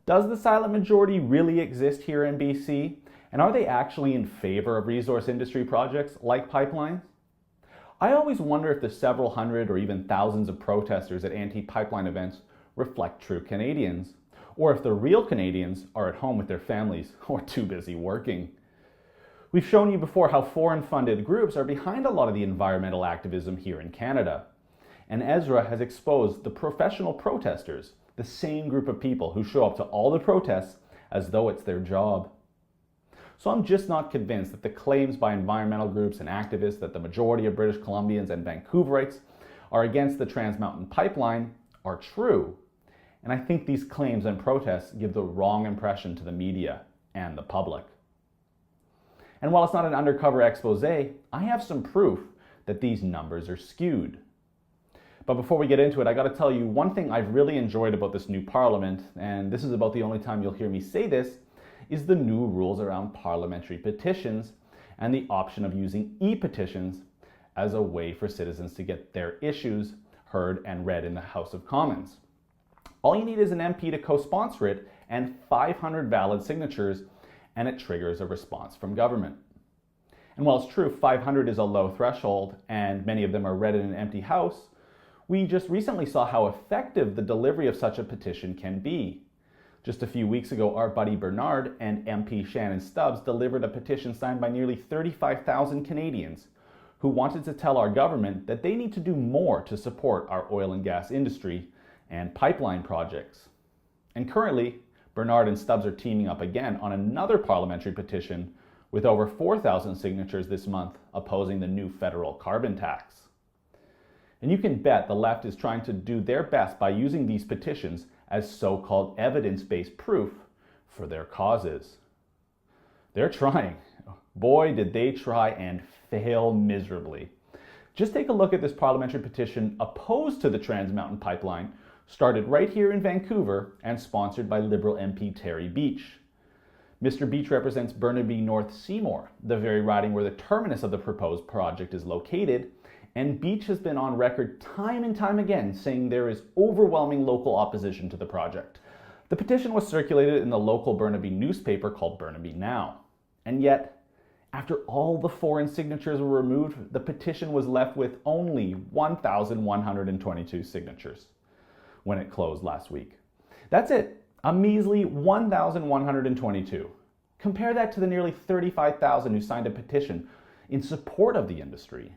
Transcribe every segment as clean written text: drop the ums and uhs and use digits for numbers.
Does the silent majority really exist here in BC? And are they actually in favor of resource industry projects like pipelines? I always wonder if the several hundred or even thousands of protesters at anti-pipeline events reflect true Canadians, or if the real Canadians are at home with their families or too busy working. We've shown you before how foreign-funded groups are behind a lot of the environmental activism here in Canada. And Ezra has exposed the professional protesters, the same group of people who show up to all the protests as though it's their job. So I'm just not convinced that the claims by environmental groups and activists that the majority of British Columbians and Vancouverites are against the Transmountain pipeline are true. And I think these claims and protests give the wrong impression to the media and the public. And while it's not an undercover expose, I have some proof that these numbers are skewed. But before we get into it, I got to tell you one thing I've really enjoyed about this new parliament, and this is about the only time you'll hear me say this, is the new rules around parliamentary petitions and the option of using e-petitions as a way for citizens to get their issues heard and read in the House of Commons. All you need is an MP to co-sponsor it and 500 valid signatures, and it triggers a response from government. And while it's true 500 is a low threshold and many of them are read in an empty house, we just recently saw how effective the delivery of such a petition can be. Just a few weeks ago, our buddy Bernard and MP Shannon Stubbs delivered a petition signed by nearly 35,000 Canadians who wanted to tell our government that they need to do more to support our oil and gas industry and pipeline projects. And currently, Bernard and Stubbs are teaming up again on another parliamentary petition with over 4,000 signatures this month opposing the new federal carbon tax. And you can bet the left is trying to do their best by using these petitions as so-called evidence-based proof for their causes. They're trying. Boy, did they try and fail miserably. Just take a look at this parliamentary petition opposed to the Trans Mountain pipeline, started right here in Vancouver and sponsored by Liberal MP Terry Beach. Mr. Beach represents Burnaby North Seymour, the very riding where the terminus of the proposed project is located, and Beach has been on record time and time again saying there is overwhelming local opposition to the project. The petition was circulated in the local Burnaby newspaper called Burnaby Now. And yet, after all the foreign signatures were removed, the petition was left with only 1,122 signatures when it closed last week. That's it, a measly 1,122. Compare that to the nearly 35,000 who signed a petition in support of the industry.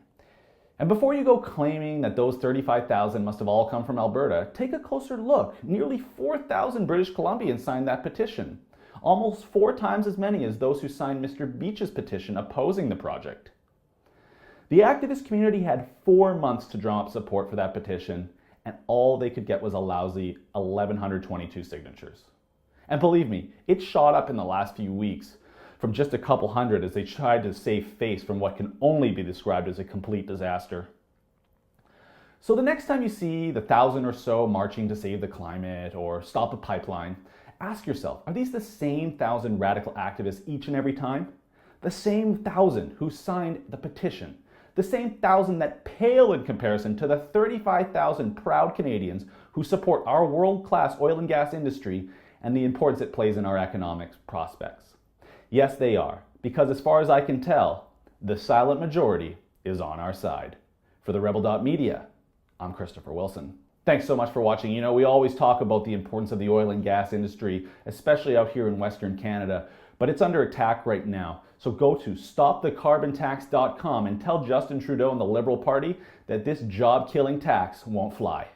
And before you go claiming that those 35,000 must have all come from Alberta, take a closer look. Nearly 4,000 British Columbians signed that petition, almost 4 times as many as those who signed Mr. Beach's petition opposing the project. The activist community had 4 months to drum up support for that petition, and all they could get was a lousy 1,122 signatures. And believe me, it shot up in the last few weeks from just a couple hundred as they tried to save face from what can only be described as a complete disaster. So the next time you see the 1,000 or so marching to save the climate or stop a pipeline, ask yourself, are these the same 1,000 radical activists each and every time? The same 1,000 who signed the petition? The same 1,000 that pale in comparison to the 35,000 proud Canadians who support our world-class oil and gas industry and the importance it plays in our economic prospects? Yes, they are, because as far as I can tell, the silent majority is on our side. For the Rebel.media, I'm Christopher Wilson. Thanks so much for watching. You know, we always talk about the importance of the oil and gas industry, especially out here in Western Canada, but it's under attack right now. So go to stopthecarbontax.com and tell Justin Trudeau and the Liberal Party that this job-killing tax won't fly.